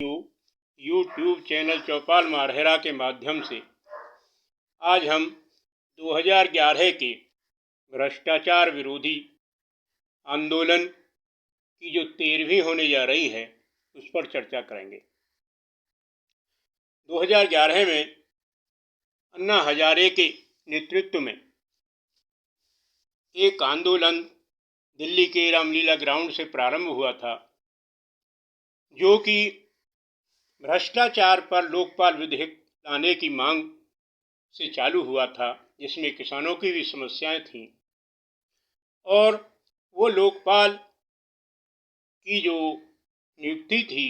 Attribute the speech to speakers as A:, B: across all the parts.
A: YouTube channel चौपाल मारहेरा के माध्यम से आज हम 2011 के भ्रष्टाचार विरोधी आंदोलन की जो 13वीं होने जा रही है उस पर चर्चा करेंगे। 2011 में अन्ना हजारे के नेतृत्व में एक आंदोलन दिल्ली के रामलीला ग्राउंड से प्रारंभ हुआ था, जो कि भ्रष्टाचार पर लोकपाल विधेयक लाने की मांग से चालू हुआ था, जिसमें किसानों की भी समस्याएं थीं और वो लोकपाल की जो नियुक्ति थी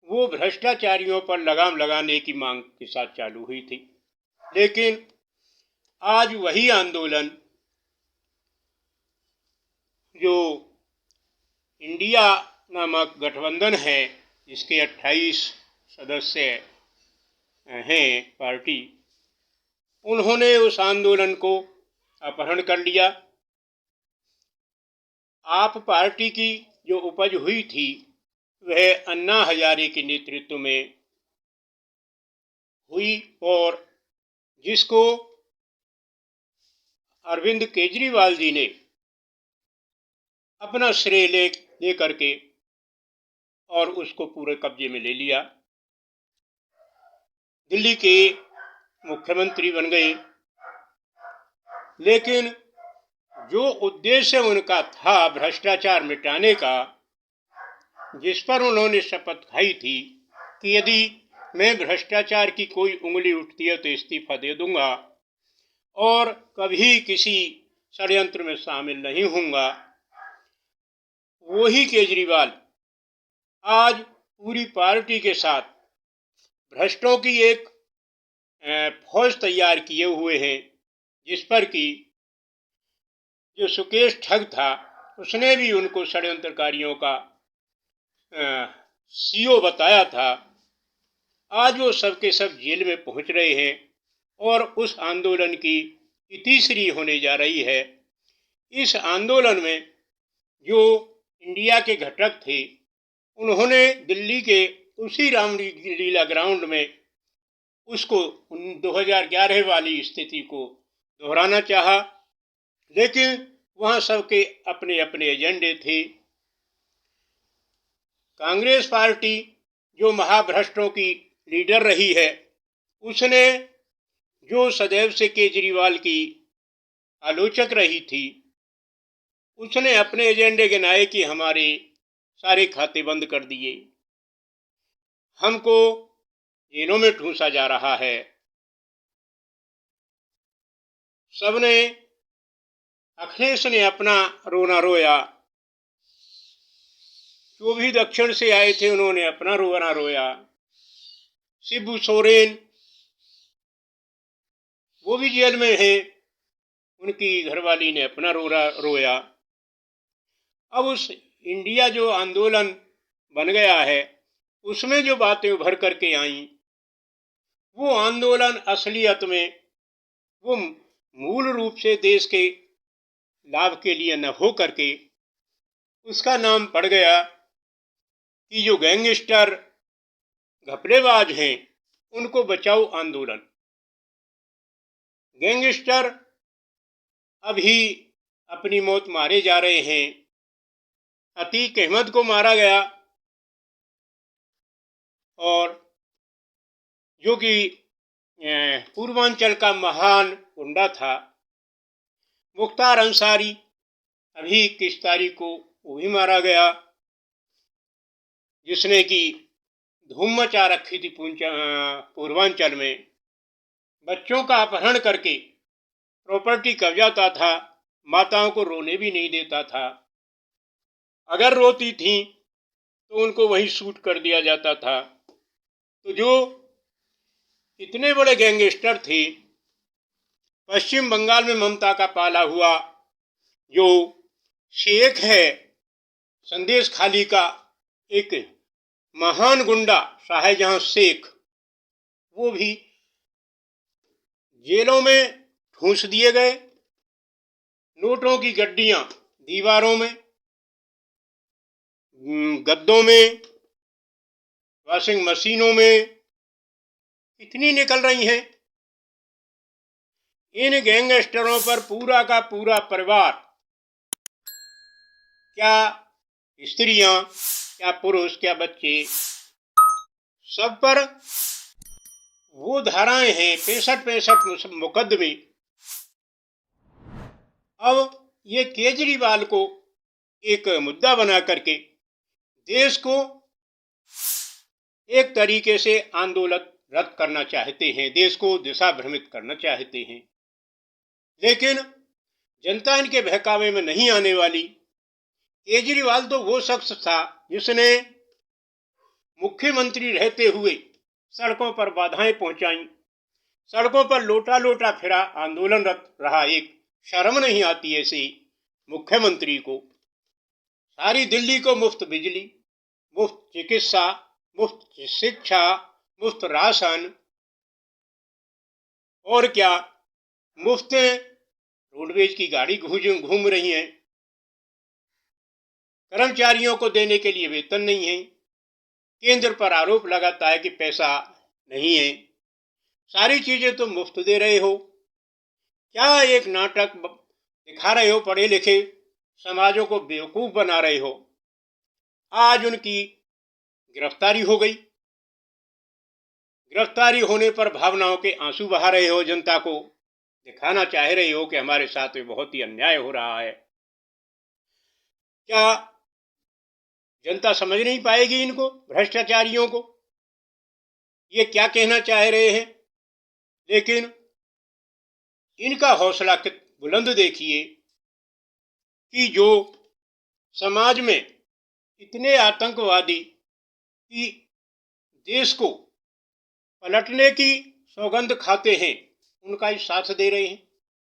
A: वो भ्रष्टाचारियों पर लगाम लगाने की मांग के साथ चालू हुई थी। लेकिन आज वही आंदोलन जो इंडिया नामक गठबंधन है, जिसके 28 सदस्य हैं पार्टी, उन्होंने उस आंदोलन को अपहरण कर लिया। आप पार्टी की जो उपज हुई थी वह अन्ना हजारे के नेतृत्व में हुई और जिसको अरविंद केजरीवाल जी ने अपना श्रेय ले करके और उसको पूरे कब्जे में ले लिया। दिल्ली के मुख्यमंत्री बन गए। लेकिन जो उद्देश्य उनका था भ्रष्टाचार मिटाने का, जिस पर उन्होंने शपथ खाई थी कि यदि मैं भ्रष्टाचार की कोई उंगली उठती है तो इस्तीफा दे दूंगा और कभी किसी षड्यंत्र में शामिल नहीं होऊंगा, वही केजरीवाल आज पूरी पार्टी के साथ भ्रष्टों की एक फौज तैयार किए हुए हैं, जिस पर कि जो सुकेश ठग था उसने भी उनको षड्यंत्रकारियों का सीओ बताया था। आज वो सबके सब जेल में पहुंच रहे हैं और उस आंदोलन की तीसरी होने जा रही है। इस आंदोलन में जो इंडिया के घटक थे उन्होंने दिल्ली के उसी रामलीला ग्राउंड में उसको 2011 वाली स्थिति को दोहराना चाहा, लेकिन वहां सबके अपने अपने एजेंडे थे। कांग्रेस पार्टी जो महाभ्रष्टों की लीडर रही है, उसने जो सदैव से केजरीवाल की आलोचक रही थी, उसने अपने एजेंडे गिनाए कि हमारे सारे खाते बंद कर दिए, हमको जेलों में ठूंसा जा रहा है। सबने, अखिलेश ने अपना रोना रोया, जो भी दक्षिण से आए थे उन्होंने अपना रोना रोया। शिबू सोरेन वो भी जेल में है, उनकी घरवाली ने अपना रोया। अब उस इंडिया जो आंदोलन बन गया है उसमें जो बातें उभर करके आईं, वो आंदोलन असलियत में वो मूल रूप से देश के लाभ के लिए न हो करके उसका नाम पड़ गया कि जो गैंगस्टर घपलेबाज हैं उनको बचाओ आंदोलन। गैंगस्टर अभी अपनी मौत मारे जा रहे हैं। अतीक अहमद को मारा गया और जो कि पूर्वांचल का महान गुंडा था। मुख्तार अंसारी अभी 21 तारीख को वो भी मारा गया, जिसने कि धूम मचा रखी थी पूर्वांचल में। बच्चों का अपहरण करके प्रॉपर्टी कब्जाता था, माताओं को रोने भी नहीं देता था। अगर रोती थी तो उनको वहीं शूट कर दिया जाता था। तो जो इतने बड़े गैंगस्टर थे, पश्चिम बंगाल में ममता का पाला हुआ जो शेख है, संदेश खाली का एक महान गुंडा शाहजहां शेख, वो भी जेलों में ठूंस दिए गए। नोटों की गड्डियां दीवारों में, गद्दों में, वॉशिंग मशीनों में कितनी निकल रही हैं। इन गैंगस्टरों पर पूरा का पूरा परिवार, क्या स्त्रियां, क्या पुरुष, क्या बच्चे, सब पर वो धाराएं हैं, 65 मुकदमे। अब ये केजरीवाल को एक मुद्दा बना करके देश को एक तरीके से आंदोलनरत करना चाहते हैं, देश को दिशा भ्रमित करना चाहते हैं। लेकिन जनता इनके बहकावे में नहीं आने वाली। केजरीवाल तो वो शख्स था जिसने मुख्यमंत्री रहते हुए सड़कों पर बाधाएं पहुंचाई, सड़कों पर लोटा लोटा फिरा, आंदोलनरत रहा। एक शर्म नहीं आती ऐसे मुख्यमंत्री को। सारी दिल्ली को मुफ्त बिजली, मुफ्त चिकित्सा, मुफ्त शिक्षा, मुफ्त राशन, और क्या, मुफ्त रोडवेज की गाड़ी घूम रही है। कर्मचारियों को देने के लिए वेतन नहीं है। केंद्र पर आरोप लगाता है कि पैसा नहीं है। सारी चीजें तो मुफ्त दे रहे हो। क्या एक नाटक दिखा रहे हो? पढ़े लिखे समाजों को बेवकूफ बना रहे हो। आज उनकी गिरफ्तारी हो गई। गिरफ्तारी होने पर भावनाओं के आंसू बहा रहे हो, जनता को दिखाना चाह रहे हो कि हमारे साथ में बहुत ही अन्याय हो रहा है। क्या जनता समझ नहीं पाएगी इनको, भ्रष्टाचारियों को? ये क्या कहना चाह रहे हैं? लेकिन इनका हौसला बुलंद देखिए कि जो समाज में इतने आतंकवादी कि देश को पलटने की सौगंध खाते हैं, उनका ही साथ दे रहे हैं।